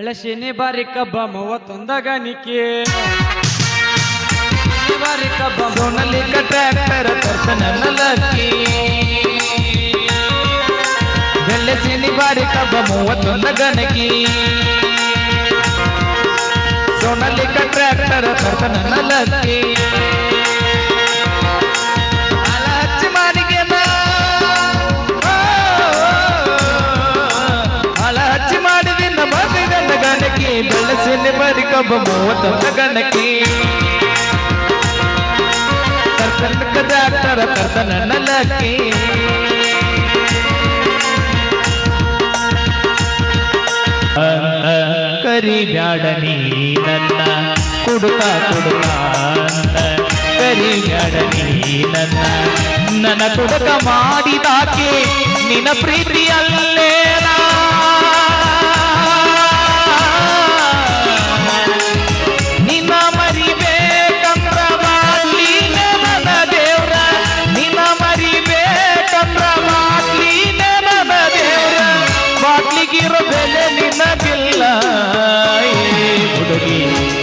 ಬೆಳಸಿನಿ ಬಾರಿ ಕಬ್ಬ 31 ಗಣಿಕೆ ಬಾರಿ ಕಬ್ಬ ಸೋನಲಿ ಟ್ರ್ಯಾಕ್ಟರ್ ತರ್ತನ ಲಕ್ಕಿ ಬೆಳಸಿನಿ ಬಾರಿ ಕಬ್ಬ 31 ಗಣಕಿ ಸೋನಲಿ ಟ್ರ್ಯಾಕ್ಟರ್ ತರ್ತನ ಲಕ್ಕಿ ಬೆಳಸಿನಿ ಬಾರಿ ಕಬ್ಬ 31 ಗಣಕಿ ತರ್ತನಕ ಟ್ರ್ಯಾಕ್ಟರ್ ತರ್ತನ ಲಕ್ಕಿ ಕರಿ ಬ್ಯಾಡ ನೀ ನನ್ನ ಕುಡುಕ ಕುಡುಕ ಕರಿ ಬ್ಯಾಡ ನೀ ನನ್ನ ಕುಡುಕ ಮಾಡಿದಾಕೆ ನಿನ್ನ ಪ್ರೀತಿಯಲ್ಲೇನಾ ಹುಡುಗಿ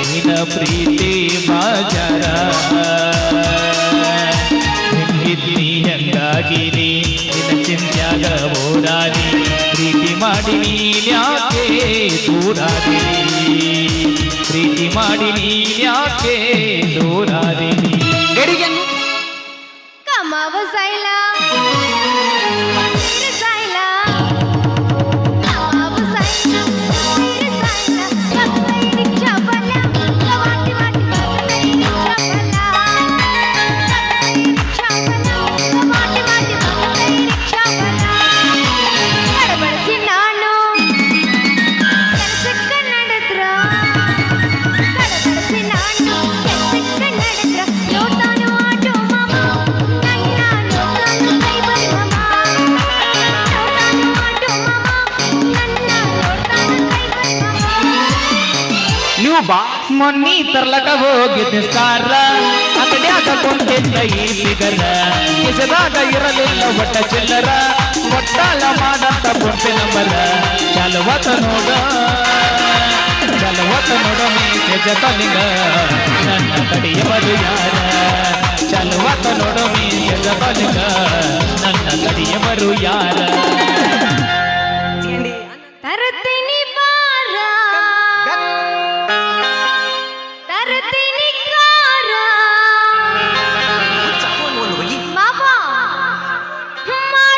ನಿನ್ನ ಪ್ರೀತಿ ಬಾಜಾರ ಹೆಂಗಿದ್ದಿ ಹೆಂಗಾಗಿರಿ ನಿನ್ನ ಚಿಂತ್ಯಾಗ ಓಡಾಡಿ ಪ್ರೀತಿ ಮಾಡಿ ನೀನ್ಯಾಕೆ ದೂರಾದಿರಿ ಪ್ರೀತಿ ಮಾಡಿ ನೀನ್ಯಾಕೆ ದೂರಾದಿರಿ ಗಡಿಗೆನ್ನು ಕಮಾವ ಸೈಲ ಮೊನ್ನಿ ತರ್ಲಕ ಹೋಗಿದ್ದೆ ಸ್ಟಾರ ಅಕಡ್ಯಾಗ ಕೊಂದಿದ್ದ ಈ ಫಿಗರ ಕಿಸದಾಗ ಇರಲಿಲ್ಲ ಒಟ್ಟ ಚಿಲ್ಲರ ಒಟ್ಟಾಲ ಮಾಡಂತ ಫೋನ್ಪೇ ನಂಬರ ಚಲವತ ನೋಡ ಮೆಸೇಜ ಕಲಿಂಗ ನನ್ನ ಕಡಿಯವರು ಯಾರ ಚಲವತ ನೋಡ ಮೆಸೇಜ ಕಲಿಂಗ ನನ್ನ ಕಡಿಯವರು ಯಾರ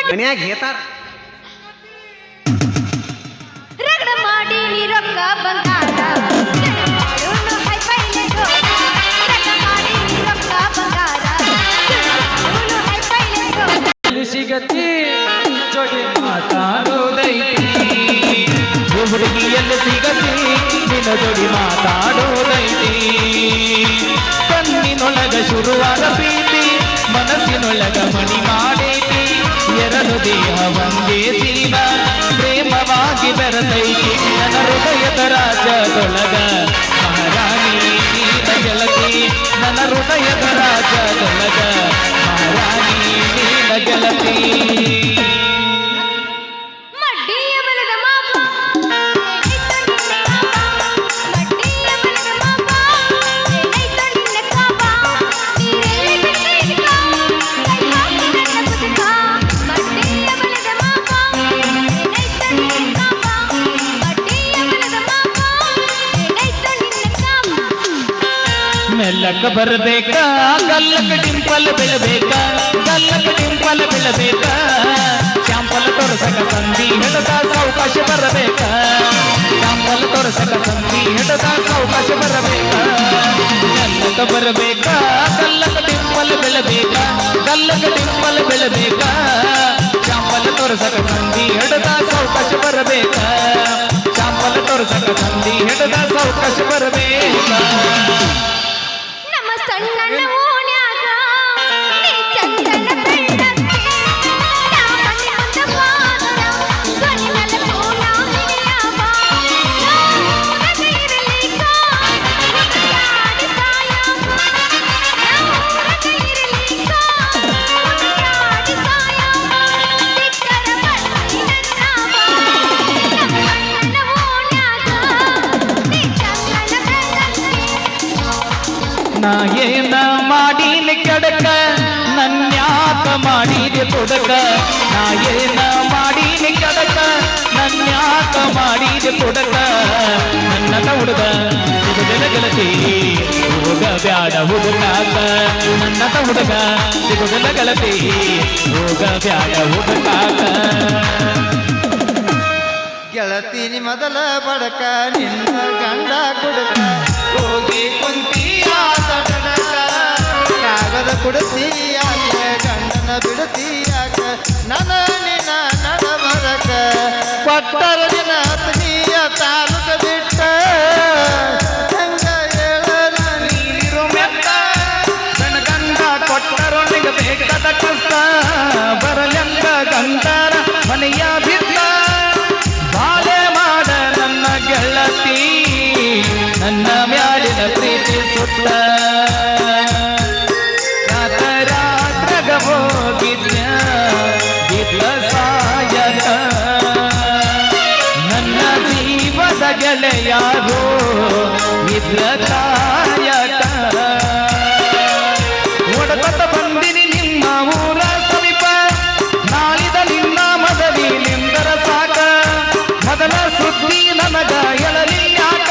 ಮನ್ಯಾಗ ಹೇಳ್ತಾರ ರಗಡ ಮಾಡಿ ನೀ ರೊಕ್ಕ ಬಂಗಾರ ಸಿಗತಿ ಜೋಡಿ ಮಾತಾಡೋದೈತಿ ಹುಡುಗಿಯಲ್ಲಿ ಸಿಗತಿ ನಿನ್ನ ಜೋಡಿ ಮಾತಾಡೋದೈತಿ ಕಣ್ಣಿನೊಳಗ ಶುರುವಾದ ಪ್ರೀತಿ ಮನಸ್ಸಿನೊಳಗ ಮಣಿ ಮಾಡೈತಿ ಎರಡು ದೇಹ ಒಂದೇ ಜೀವ ಪ್ರೇಮವಾಗಿ ಬೆರತೈತಿ ನನ್ನ ಹೃದಯದ ರಾಜದೊಳಗ ಮಹಾರಾಣಿ ನೀನ ಗೆಳತಿ ನನ್ನ ಹೃದಯದ ರಾಜದೊಳಗ ಮಹಾರಾಣಿ ನೀನ ಗೆಳತಿ ಮೆಲ್ಲಕ ಬರಬೇಕ ಗಲ್ಲಕ ಡಿಂಪಲ್ ಬೀಳಬೇಕ ಗಲ್ಲಕ ಡಿಂಪಲ್ ಬೀಳಬೇಕ ಚಾಂಪಲ್ ತೋರ್ಸಕ ಸಂಧಿ ಹಿಡದ ಸಾವಕಾಶ ಬರಬೇಕ ಚಾಂಪಲ್ ತೋರ್ಸಕ ಸಂಧಿ ಹಿಡದ ಸಾವಕಾಶ ಬರಬೇಕ ಮೆಲ್ಲಕ ಬರಬೇಕ ಗಲ್ಲಕ ಡಿಂಪಲ್ ಬೀಳಬೇಕ ಗಲ್ಲಕ ಡಿಂಪಲ್ ಬೀಳಬೇಕ ಚಾಂಪಲ್ ತೋರ್ಸಕ ಸಂಧಿ ಹಿಡದ ಸಾವಕಾಶ ಬರಬೇಕ ಚಾಂಪಲ್ ತೋರ್ಸಕ ಸಂಧಿ ಹಿಡದ ಸಾವಕಾಶ ಬರಬೇಕ ಸಣ್ಣ ಓಣ್ಯಾಗ ನೀ ಚಂದನ ಬೆಳ್ಳಕ್ಕೆ ಯಾಮನೆ ಮುಂದ ಪಾದರ ಧ್ವನಿ ನನ್ನ ಕೋಲ ಹಿಡಿಯವ ನೂರಗಿರಲಿಕ ಯಾಡಿ ಸಾಯವ ನೂರಗಿರಲಿಕ ಯಾಡಿ ಸಾಯವ ಸಿಕ್ಕರ ಬಳ್ಳಿ ನನ್ನವ ನಮ್ಮ ಸಣ್ಣ ಓಣ್ಯಾಗ ನಾ ಏನ ಮಾಡೀನಿ ಕೆಡಕ ನನ್ಯಾಕ ಮಾಡಿದೆ ಕೊಡಕ ನಾ ಏನ ಮಾಡೀನಿ ಕೆಡಕ ನನ್ಯಾಕ ಮಾಡಿದೆ ಕೊಡಕ ನನ್ನ ಹುಡುಗ ಸಿಗುದಿಲ್ಲ ಗೆಳತಿ ಹೋಗ ಬ್ಯಾಡ ಹುಡುಕಾಕ ನನ್ನ ಹುಡುಗ ಸಿಗುದಿಲ್ಲ ಗೆಳತಿ ಹೋಗ ಬ್ಯಾಡ ಹುಡುಕಾಕ ಗೆಳತೀನಿ ಮೊದಲ ಬಡಕ ನಿನ್ನ ಗಂಡ ಕುಡುಕ ಹೋಗಿ ಕುಂತೀಯ ತಡಕ ಕಾಗದ ಕುಡ್ತೀಯಾಕ ಗಂಡನ ಬಿಡ್ತೀಯಾಕ ನನ್ನ ನಿನ್ನ ನಡಬರಕ ಕೊಟ್ಟರ ದಿನ ನೀಯ ತಾಲೂಕ ಬಿಟ್ಟ ಹಂಗ ಹೇಳದ ನೀರು ಮೆತ್ತ ನನ್ನ ಗಂಡ ಕೊಟ್ಟರೊಳಗೆ ಬೇಕಾದ ಕಷ್ಟ ಬರಲೆಂದ ಗಂಡರ ಮನೆಯ ಬಿಟ್ಟ ಬಾಳೆ ಮಾಡ ನನ್ನ ಗೆಳತಿ ನನ್ನ ಮ್ಯಾಲಿನ ಪ್ರೀತಿ ಸುತ್ತ ರಾತ್ರಾಗ ಹೋಗಿದ್ಯ ಬಿದ್ದ ಸಾಯಕ ನನ್ನ ಜೀವದ ಗೆಳೆಯಾರೋ ಇದ್ದ ಕಾಯಕ ಒಡಕತ್ತ ಬಂದಿನಿ ನಿಮ್ಮ ಊರ ಸಮೀಪ ನಾಳಿದ ನಿನ್ನ ಮದವಿ ನಿಂದರ ಸಾಕ ಮೊದಲ ಸುದ್ದಿ ನನಗ ಎಳಲಿ ಯಾಕ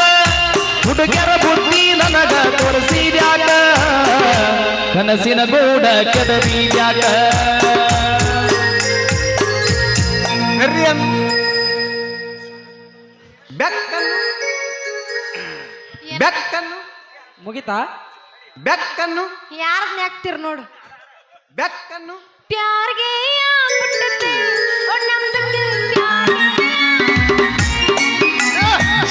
ಹುಡುಗರ ಬುದ್ಧಿ ನನಗ ತೋರಿಸಿದ್ಯಾಕ ಕನಸಿನ ಗೂಡ ಕೆದರಿದ್ಯಾಕ ಬೆಕ್ಕನ್ನು ಬೆಕ್ಕನ್ನು ಮುಗಿತಾ ಬೆಕ್ಕನ್ನು ಯಾರನ್ನ ಹಾಕ್ತಿರ್ ನೋಡು ಬೆಕ್ಕನ್ನು ಪ್ಯಾರ್ಗೆ ಆಗ್ಬಿಟ್ಟೈತೆ ಓ ನಮ್ದಕ್ಕೆ ಪ್ಯಾರ್ಗೆ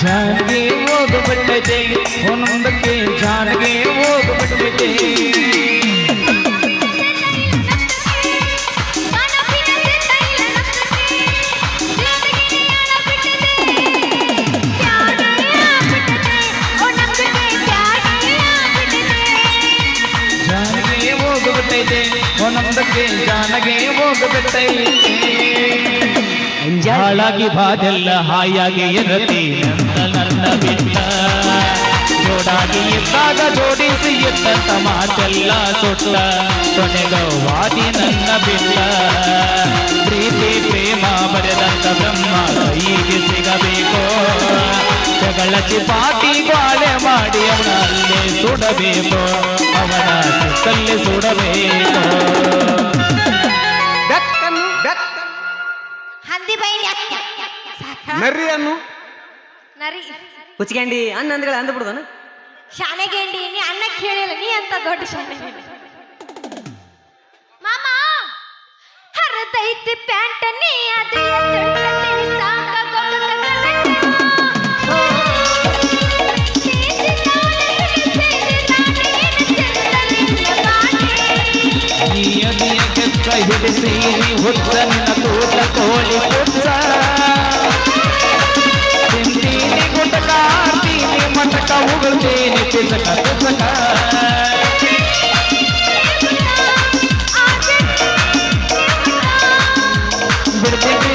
ಜಾನ್ಗೆ ಹೋಗ್ಬಿಟ್ಟೈತೆ ಒಂದೊಂದಕ್ಕೆ ಜಾನ್ಗೆ ಹೋಗ್ಬಿಟ್ಟೈತೆ ಜಾನ್ಗೆ ಹೋಗ್ಬಿಟ್ಟೈತೆ ಒಂದೊಂದಕ್ಕೆ ಜಾನಗೆ ಹೋಗ್ಬಿಟ್ಟೈತೆ ಹಾಳಾಗಿ ಬಾದೆಲ್ಲ ಹಾಯಾಗಿ ಇರತಿ ನನ್ನ ಬಿಟ್ಟ ಜೋಡಾಗಿ ಇದ್ದಾಗ ಜೋಡಿಸಿ ಇದ್ದಂತ ಮಾತೆಲ್ಲ ಸುಟ್ಟ ಕೊನೆಗವಾದಿ ನನ್ನ ಬಿಟ್ಟ ಪ್ರೀತಿ ಪ್ರೇಮ ಬರೆದಂತ ಬ್ರಹ್ಮ ಕೈಗೆ ಸಿಗಬೇಕು ಜಗಳ ಚಿಪಾಟಿ ಗಾಳೆ ಮಾಡಿ ಅವನ ಅಲ್ಲೇ ಸುಡಬೇಕು ಅವನ ಸುತ್ತಲ್ಲಿ ಸುಡಬೇಕು ಬೆಕ್ಕನ್ನು ಬೆಕ್ಕನ್ನು ಹಂದಿ ಬೈನಿ ನರಿಯನ್ನು ನರಿ ಕುಚ್ಕಂಡಿ ಅನ್ನ ಅಂದ್ಗಳ ಅಂದ ಬಿಡುದನ ಶಾನೆಗೇಂಡಿ ನೀ ಅಣ್ಣ ಕೇಳಿಲ್ಲ ನೀ ಅಂತ ದೊಡ್ಡ ಶಾನೆಗೇಂಡಿ ಮಾಮ ಹರದೈತಿ ಪ್ಯಾಂಟ್ ನೀ ಅದೇ ತುಂಟತೀನಿ ಹಿಡಿಸಿ ಹುಚ್ಚ ನಿನ್ನ ಕೂಟ ಕೋಳಿ ಹುಚ್ಚ ತಿಂತೀನಿ ಗುಂಡಕ ಆಡ್ತೀನಿ ಮಟಕ ಉಗುಳ್ತೀನಿ ಪಿಸಕ ಪಿಸಕ ಬಿಡ್ತೀನಿ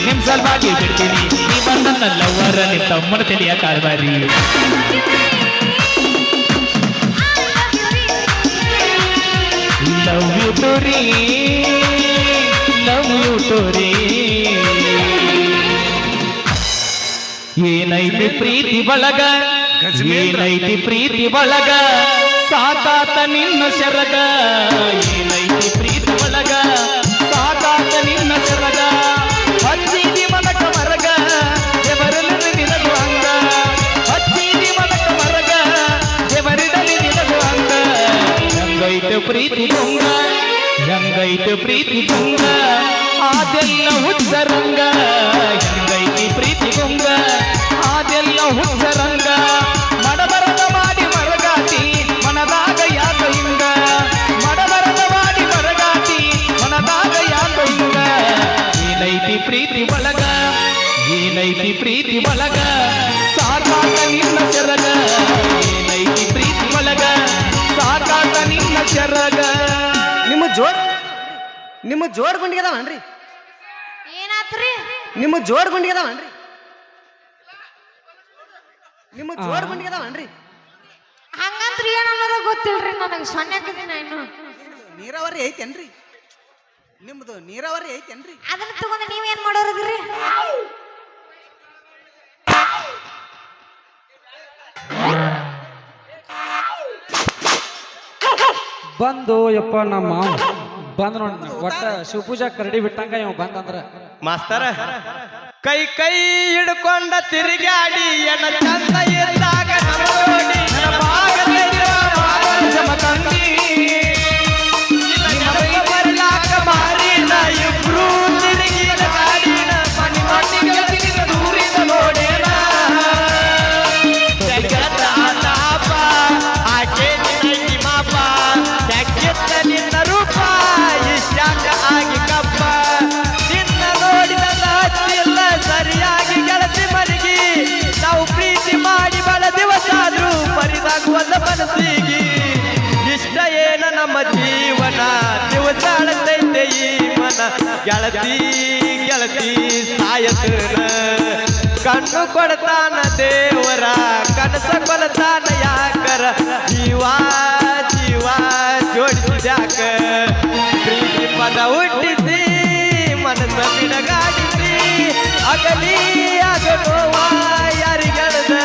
ನಿಮ್ ಸಲುವಾಗಿ ಬಿಡ್ತೀನಿ ನೀ ಬಂದ ಲವ್ವರ ನಿಮ್ ತಮ್ಮನ ತಿಳಿಯ ಕಾಡ್ಬಾರಿ ಲವ್ ಯು ಟೋರಿ ಲವ್ ಯು ಟೋರಿ ಏನೈತಿ ಪ್ರೀತಿ ಬಳಗ ಏನೈತಿ ಪ್ರೀತಿ ಬಳಗ ಸಾಕಾತ ನಿನ್ನ ಶರಗ ಏನೈತಿ ಪ್ರೀತಿ ಬಳಗ ಸಾಕಾತ ನಿನ್ನ ಶರಗ ಹಚ್ಚಿದಿ ಮನಕ ಮರಗ ದೇವರಲ್ಲಿ ನಿನದು ಅಂಗ ಹಚ್ಚಿದಿ ಮನಕ ಮರಗ ದೇವರಿಡಲಿ ನಿನದು ಅಂಗ ಹೆಂಗೈತೆ ಪ್ರೀತಿ ತುಂಗ ಹೆಂಗೈತೆ ಪ್ರೀತಿ ತುಂಗ ಅದೆಲ್ಲ ಹುಚ್ಚರಂಗ ಹೆಂಗೈತಿ ಪ್ರೀತಿ ತುಂಗ ಅದೆಲ್ಲ ಹುಚ್ಚರಂಗ ಮಡಬರದ ಮಾಡಿ ಮರಗಾತಿ ಮನದಾಗ ಯಾಕ ಹಿಂಗ ಮಡಬರದ ಮಾಡಿ ಮರಗಾತಿ ಮನದಾಗ ಯಾಕ ಹಿಂಗ ಏನೈತಿ ಪ್ರೀತಿ ಒಳಗ ಏನೈತಿ ಪ್ರೀತಿ ಒಳಗ ಸಾಕಾತ ನಿನ್ನ ಶರಗ ಏನೈತಿ ಪ್ರೀತಿ ಒಳಗ ಸಾಕಾತ ನಿನ್ನ ಶರಗ ನಿಮ್ಮ ಜೋಡ್ ಗುಂಡಿಗೆ ಅದಾವನ್ರಿ ಏನಾತ್ರಿ ನಿಮ್ಮ ಜೋಡ್ ಗುಂಡಿಗೆ ಅದಾವನ್ರಿ ನಿಮ್ಮ ಜೋಡ್ ಗುಂಡಿಗೆ ಅದಾವನ್ರಿ ಹಂಗಂದ್ರ ಅಂತ್ರ ಏನ್ ಅನ್ನೋದ ಗೊತ್ತಿಲ್ರಿ ನನಗೆ ಸೊನ್ನೆಕದಿನ ಇನ್ನು ನೀರಾವರಿ ಐತೇನ್ರಿ ನಿಮ್ದು ನೀರಾವರಿ ಐತೇನ್ರಿ ಅದನ್ನ ತಗೊಂಡು ನೀವೇನ್ ಮಾಡೋರದ್ರಿ ಬಂದು ಯಪ್ಪ ನಮ್ಮ ಬಂದ್ ನೋಡ್ ಒಟ್ಟ ಶಿವಪೂಜಾ ಕರಡಿ ಬಿಟ್ಟಂಗ ಇವ್ ಬಂದಂದ್ರ ಮಾಸ್ತರ ಕೈ ಕೈ ಹಿಡ್ಕೊಂಡ ತಿರುಗಾಡಿ ಎನ ಚಂದ ಇದ್ದಾಗ ನೋಡಿ ತಂದಿ ನಮಗೆ ಬರ್ಲಾಕ ಮಾರಿನ ಇಬ್ರು ತಿರುಗಿದ ಗಾಡಿನ ಮನಿ ಮಣ್ಣಿಗೆ ತಿರುಗ ದೂರಿದ ನೋಡೇನ ಜಗತ್ತಾಪ ಆಕೆ ನಿನ್ನ ಮಾಪ ಜಗ್ಗಿತ್ತ ನಿನ್ನ ರೂಪ ಇಷ್ಟಾಕ ಆಗಿ ಕಪ್ಪ ನಿನ್ನ ನೋಡಿದ ಹಚ್ಚಿಲ್ಲ ಸರಿಯಾಗಿ ಗೆಳತಿ ಮರಿಗಿ ನಾವು ಪ್ರೀತಿ ಮಾಡಿ ಬಲ ದಿವಸ ಆದ್ರೂ ಪರಿದಾಗುವಲ್ಲ ಮನಸ್ಸಿಗೆ ಇಷ್ಟ ಏನ ನಮ್ಮ ಜೀವನ ದಿವಸ ಅಳತೈತೆ ಈ ಮನ ಗೆಳತಿ ಗೆಳತಿ ಸಾಯತನ ಕಣ್ಣು ಕೊಡ್ತಾನ ದೇವರ ಕನಸ ಕೊಡ್ತಾನ ಯಾಕರ ಜೀವ ಜೀವ ಜೋಡಿಸಿದ್ಯಾಕ ಪ್ರೀತಿ ಪದ ಹುಟ್ಟಿಸಿ ಮನಸ್ಸ ಬಿಡಗಾಡಿಸಿ ಅಗಲಿ ಆಗನೋವ ಯಾರಿಗಳ್ದ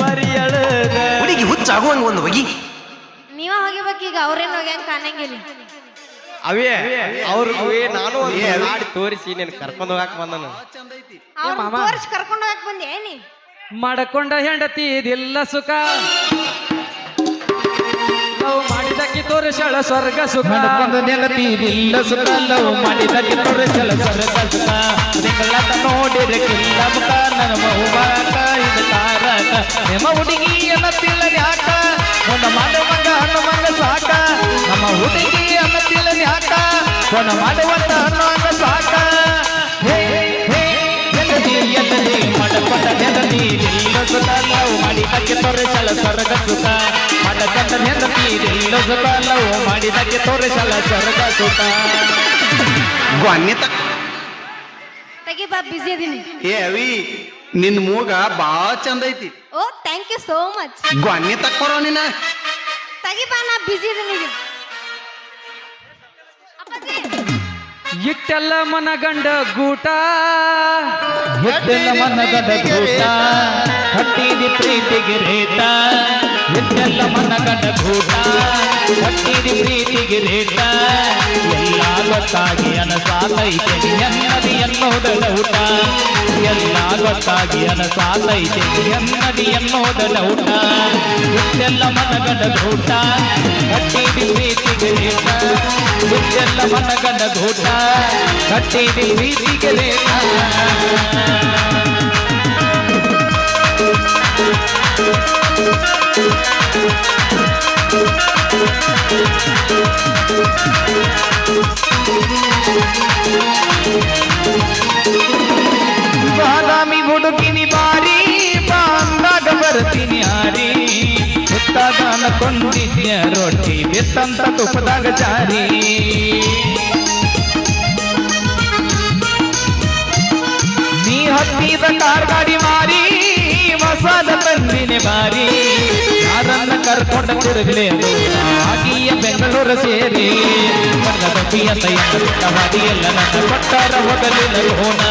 ಬರಿಯಳದ ಹುಡುಗಿ ಹುಚ್ಚಾಗುವಂಗ ಒಂದು ಹೋಗಿ ನೀವ ಹೋಗಿಬೇಕೀಗ ಅವ್ರೇನ್ ಹೋಗ್ಯಾಂಗ ಕಾಣಂಗಿಲ್ಲ ಅವೇ ಅವ್ರು ನಾನು ಒಂದು ಹಾಡಿ ತೋರಿಸಿ ನೀನು ಕರ್ಕೊಂಡು ಹೋಗಾಕ ಬಂದನು ಅವ್ರ ಮಾಮ. ತೋರಿಸಿ ಕರ್ಕೊಂಡು ಹೋಗಕ್ ಬಂದೆ ನೀ ಮಾಡಕೊಂಡ ಹೆಂಡತಿ ಇದಿಲ್ಲ ಸುಖ ನಾವು ಮಾಡಿದಕ್ಕೆ ತೋರಿಸಳ ಸ್ವರ್ಗ ಸುಖ ಒಂದು ನೆಲತಿದಿಲ್ಲ ಸುಖ ಲವ್ ಮಾಡಿದಕ್ಕೆ ತೋರಿಸಲ ಸ್ವರ್ಗ ಸುಖ ನಿಗಳತ ನೋಡಿದ್ರೆ ಕಿಲ್ಲ ಮುಖ ನನ್ನ ಮೌಬಾಕ ಇದು ತಾರಕ ನಿಮ್ಮ ಹುಡುಗಿಯನ್ನ ತಿಳ್ಳನ್ಯಾಕ ಒಂದ ಮಾಡುವಂಗ ಹಣ್ಣು ಮಂಗ ಸಾಕ ನಮ್ಮ ಹುಡುಗಿಯನ್ನ ತಿಳ್ಳನ್ಯಾಕ ಒಂದ ಮಾಡುವಂತ ಹಣ್ಣು ಮಂಗ ಸಾಕ ಹೇ ಹೇ ಎಲ್ಲದಿ ಎಲ್ಲದಿ ಮಾಡಕೊಂಡ ನೆಲದಿ ಇಲ್ಲ ಸುಖ ಲವ್ ಮಾಡಿದಕ್ಕೆ ತೋರಿಸಲ ಸ್ವರ್ಗ ಸುಖ ಮಾಡಕೊಂಡ ನೆಲದಿ ಇಲ್ಲ ಸುಖ ಲವ್ ಮಾಡಿದಕ್ಕೆ ತೋರಿಸಲ ಸ್ವರ್ಗ ಸುಖ ಗ್ವಾನ್ಯತ ತೆಗಿ ಬಾ ಬಿಸಿ ಅದೀನಿ ಏ ಅವಿ ನಿನ್ ಮೂಗ ಬಾಳ ಚಂದ ಐತಿ ಓ ಥ್ಯಾಂಕ್ ಯು ಸೋ ಮಚ್ ಗ್ವಾನ್ಯ ತಕ್ಕೊರೋ ನಿನ್ನ ತೆಗಿ ಬಾ ನಾ ಬಿಸಿ ಅದೀನಿ ಈಗ ಅಪ್ಪಾಜಿ ಇಟ್ಟೆಲ್ಲ ಮನಗಂಡ ಗೂಟ ಎದ್ದೆಲ್ಲ ಮನಗಡ ಗೂಟ ಕಟ್ಟಿದಿ ಪ್ರೀತಿಗೆ ರೇಟ ಎದ್ದೆಲ್ಲ ಮನಗಡ ಗೂಟ ಕಟ್ಟಿದಿ ಪ್ರೀತಿಗೆ ರೇಟ ಎಲ್ಲ ಗೊತ್ತಾಗಿ ಅನಸಾತೈತೆ ಎನ್ನದಿ ಎನ್ನೋದಳ ಊಟ ಎಲ್ಲ ಗೊತ್ತಾಗಿ ಅನಸಾತೈತೆ ಎನ್ನದಿ ಎನ್ನೋದಳ ಊಟ ಎದ್ದೆಲ್ಲ ಮನಗಡ ಗೂಟ ಕಟ್ಟಿದಿ ಪ್ರೀತಿಗೆ ರೇಟ ಎದ್ದೆಲ್ಲ ಮನಗಡ ಗೂಟ ಕಟ್ಟಿದಿ ಪ್ರೀತಿಗೆ ರೇಟ ಬಾದಾಮಿ ಹುಡುಗಿನಿ ಬಾರಿ ಬಾಂದಾಗ ಬರ್ತೀನಿ ಹಾರಿ ಹುತ್ತಾಗ ಅನ್ಕೊಂಡಿದ್ಯ ರೊಟ್ಟಿ ಬೆತ್ತಂತ ತುಪ್ಪದಾಗ ಜಾರಿ ನೀ ಹತ್ತಿದ ಕಾರ್ ಗಾಡಿ ಮಾರಿ ಮಸಾಲ ತಂದಿನಿ ಬಾರಿ ಯಾರನ್ನ ಕರ್ಕೊಂಡ ತಿರುಗಲೇ ಆಗಿಯ ಬೆಂಗಳೂರು ಸೇರಿ ನನ್ನ ಬಗ್ಗಿಯ ತೈವಾದಿ ಎಲ್ಲ ನನ್ನ ಕೊಟ್ಟಾರ ಹೋಗಲಿಲ್ಲ ಲೋನ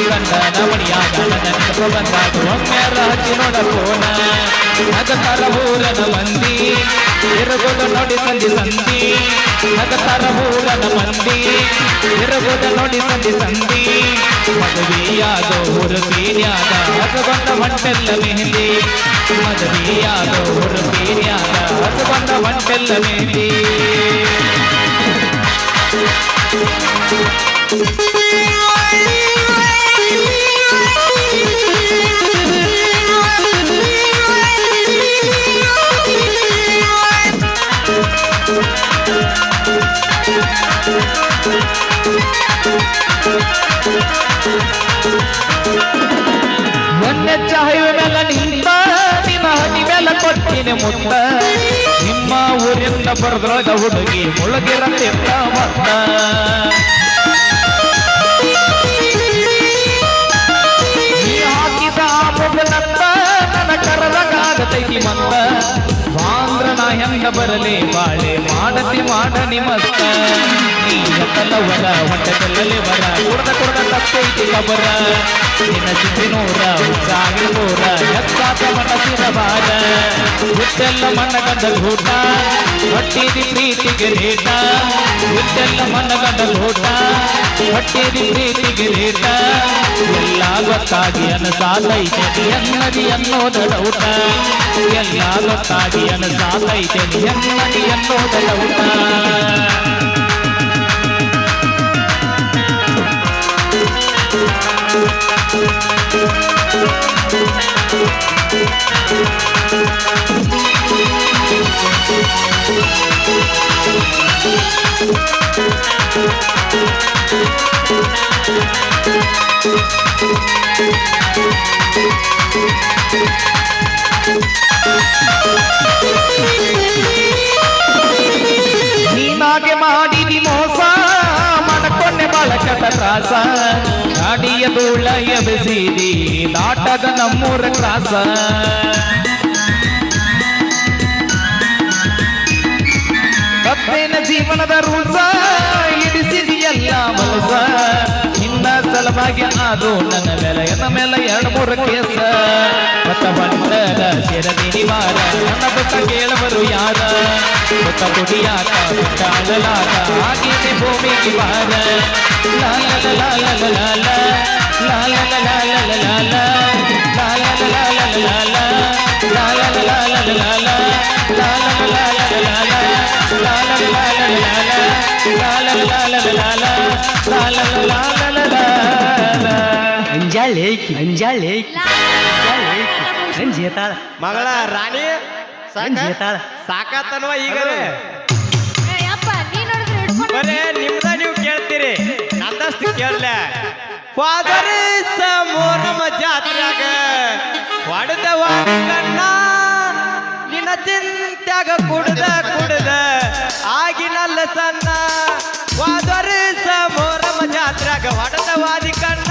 ಗಂಡ ನವಣಿಯಾಗ ನನ್ನ ಬಂದಾಗ ಒಮ್ಮೆ ಹಚ್ಚಿ ನೋಡ ಫೋನ ನಗತಾರ ಊರನ ಮಂದಿ ತಿರುಗೋದ ನೋಡಿ ಸಂಧಿ ಸಂಧಿ ನಗತಾರ ಊರನ ಮಂದಿ ತಿರುಗೋದ ನೋಡಿ ಸಂಧಿ ಸಂಧಿ ಮದುವೆಯಾದ ಊರು ಬೀರ್ಯಾದ ಹಸಬಂದ ಮಂಟೆಲ್ಲ ಮೆಹಂದಿ ಮದುವೆಯಾದ ಊರು ಬೀರ್ಯಾದ ಹಸಬಂದ ಮಂಟೆಲ್ಲ ಮೆಹಂದಿ ಮೊನ್ನೆ ಚಾಹಿವೆ ಮೇಲೆ ನಿಂತ ನಿನ್ನ ಹನಿ ಮೇಲೆ ಕೊಟ್ಟಿನ ಮುತ್ತ ನಿಮ್ಮ ಊರಿಂದ ಬರದ್ರೊಳಗ ಹುಡುಗಿ ಮುಳುಗಿರಂತ ಮತ್ತ ನೀ ಹಾಕಿದ ಮುಗಲಂತ ನನ್ನ ಕರದಾಗ ಆಗತೈತಿ ಮಂದ ಮನದಲ್ಲಿ ಬಾಳೆ ಮಾಡತಿ ಮಾಡನಿ ಮಸ್ತ ನೀಯ ತಲ್ಲವರ ಹೊಟ್ಟೆಲ್ಲೇ ಬರ ಕುಡ್ದ ತಪ್ಪೈತಿ ಕಬರ ನಿನ್ನ ಚಿತ್ತಿನೂರ ಹುಚ್ಚಾಗಿರ್ಬೋರ ಎತ್ತಾತ ಮನಸ್ಸಿನ ಭಾರ ಹುಟ್ಟೆಲ್ಲ ಮಣ್ಣಗಂಡ ಊಟ ಹೊಟ್ಟಿದಿ ಪ್ರೀತಿಗೆ ರೇಟ ಹುಟ್ಟೆಲ್ಲ ಮಣ್ಣಗಂಡ ಊಟ ಹೊಟ್ಟಿದಿ ಪ್ರೀತಿಗೆ ರೇಟ ಎಲ್ಲ ಗೊತ್ತಾಗಿ ಅನಸಾಲೈತೆ ಎನ್ನದಿ ಅನ್ನೋದ ಡೌಟ ಎಲ್ಲ ಗೊತ್ತಾಗಿ ಅನಸಾಲೈತೆ ಎನ್ನದಿ ಅನ್ನೋದ ಡೌಟ ನೀನಾಗೆ ಮಾಡಿದಿ ಮೋಸ ಮನಕೊಂಡೆ ಬಳಕದ ತ್ರಾಸ ಗಾಡಿಯ ಧೂಳ ಎಬಸಿದಿ ದಾಟಗ ನಮ್ಮೂರ ಕ್ರಾಸ ಕಪ್ಪೇನ ಜೀವನದ ರೂಲ್ಸ ಇಡಿಸಿದಿಯಲ್ಲ ಮನಸ ನಿನ್ನ ಸಲವಾಗಿ ಅದು ನನ್ನ ಮೇಲೆ 2-3 ಕೇಸ ಮತ್ತ ಬಂದರ ಸೇರದಿನಿ ವಾರ ನನ್ನ ಬಿಟ್ಟ ಕೇಳವರು ಯಾರ ಮತ್ತ ಕುಡಿಯಾಕ ಬಿಟ್ಟಾಳಲಾಗ ಆಗಿದೆ ಭೂಮಿಗೆ ವಾರ ಲಾಲ ಲಾಲ ಲಾಲ ಲಾಲ ಲಾಲ ಲಾಲ ಲಾಲ ಲಾಲ ಲಾಲ ಲಾಲ ಲಾಲ ಲಾಲ ಅಂಜಾಳೆ ಅಂಜೇತಾಳ ಮಗಳ ರಾಣಿ ಅಂಜೇತಾಳ ಸಾಕಾತನ್ವ ಈಗ ಯಪ್ಪ ನೀ ನೋಡಿದ್ರೆ ಹಿಡ್ಕೊಂಡು ಬರೇ ನಿಮ್ದ ನೀವು ಕೇಳ್ತೀರಿ ನಂದಷ್ಟು ಕೇಳಲ ಪಾದರಿಸ ಮೋರಮ ಜಾತ್ರೆಯಾಗ ಹೊಡೆದವ ಕಣ್ಣ ನಿನ್ನ ಚಿಂತ್ಯಾಗ ಕುಡ್ದ ಆಗಿನಲ್ಲ ಸಣ್ಣ ಪಾದರಿಸ ಮೋರಮ ಜಾತ್ರೆಯಾಗ ಹೊಡೆದವಾದಿ ಕಣ್ಣ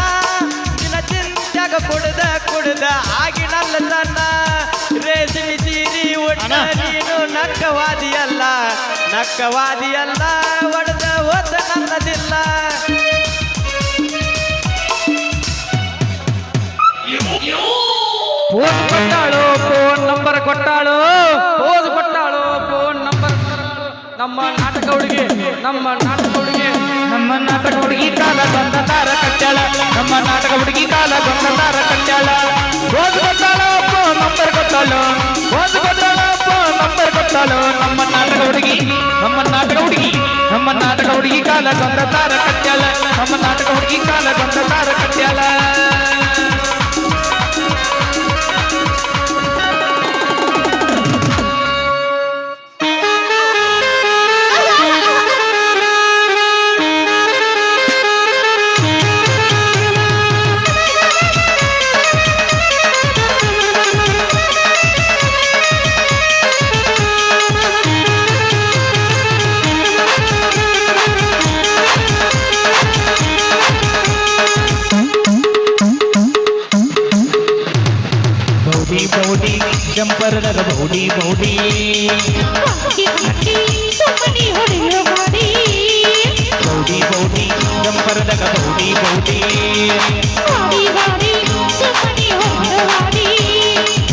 ನಿನ್ನ ಚಿಂತ್ಯಾಗ ಕುಡ್ದ ಆಗಿನಲ್ಲ ಸಣ್ಣ ರೇಷ್ಮೆ ಸೀರಿ ಒಟ್ಟ ನೀನು ನಕ್ಕವಾದಿಯಲ್ಲ ಒಡೆದ ಹೋದ ನನ್ನದಿಲ್ಲ ಫೋನ್ ಕೊಟ್ಟಾಳು ಫೋನ್ ನಂಬರ್ ಕೊಟ್ಟಾಳು ಪೋಸ್ ಕೊಟ್ಟಾಳು ಫೋನ್ ನಂಬರ್ ನಮ್ಮ ನಾಟಕ ಹುಡುಗಿ ನಮ್ಮ ನಾಟಕ ಹುಡುಗಿ ಕಾಲ ಬಂದ ತಾರ ಕಟ್ಟಾಳ ನಮ್ಮ ನಾಟಕ ಹುಡುಗಿ ಕಾಲ ಬಂದ ತಾರ ಕಟ್ಟಾಳ ಓದು ಕೊಟ್ಟಾಳು ನಂಬರ್ ಕೊಟ್ಟಾಳು ಓದು ಕೊಟ್ಟಾಳು ನಂಬರ್ ಕೊಟ್ಟಾಳು ನಮ್ಮ ನಾಟಕ ಹುಡುಗಿ ಕಾಲ ಬಂದ ತಾರ ಕಟ್ಟಾಳ ನಮ್ಮ ನಾಟಕ ಹುಡುಗಿ ಕಾಲ ಬಂದ ತಾರ ಕಟ್ಟಾಳ ಬೌಡಿ ಜಂಪರನರ ಬೌಡಿ ಜಂಪರನಗ ಬೌಡಿ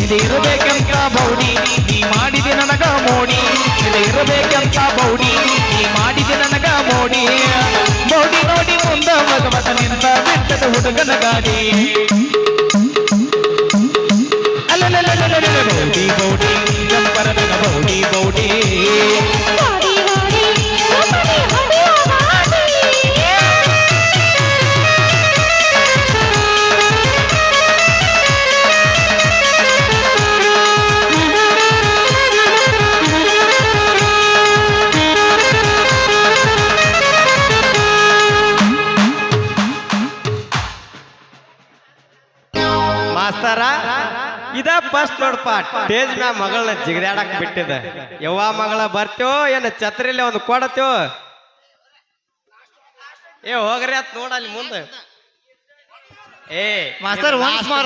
ಇದಿರಬೇಕಂತ ಬೌಡಿ ನೀ ಮಾಡಿದೆ ನನಗ ಮೋಡಿ ಇದಿರಬೇಕಂತ ಬೌಡಿ ನೀ ಮಾಡಿದೆ ನನಗ ಮೋಡಿ ಬೌಡಿ ನೋಡಿ ಮುಂದ ಮಗಮತ ನಿಂತ ಬೆಟ್ಟದ ಹುಡುಗನ ಗಾಡಿ ಬೌಡಿ ಜಂಪರನಗ ಬೌಡಿ ಮಾಸ್ತರ ಇದ ಫಸ್ಟ್ ನೋಡ್ಪ ಸ್ಟೇಜ್ ಮ್ಯಾಗ ಮಗಳನ್ನ ಜಿಗದಾಡಕ್ ಬಿಟ್ಟಿದ ಯವ್ವ ಮಗಳ ಬರ್ತೇವೋ ಏನ ಛತ್ರಿಲಿ ಒಂದು ಕೊಡತೇವೋ ಹೋಗ್ರಿ ಅತ್ ನೋಡಲ್ಲಿ ಮುಂದೆ ಮಾಸ್ತರ್ once more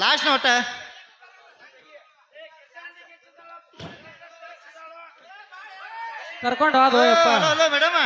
ಲಾಸ್ಟ್ ನೋಟ ಕರ್ಕೊಂಡು ಹೋದ ಯಪ್ಪ ಹಲೋ ಮೇಡಮ್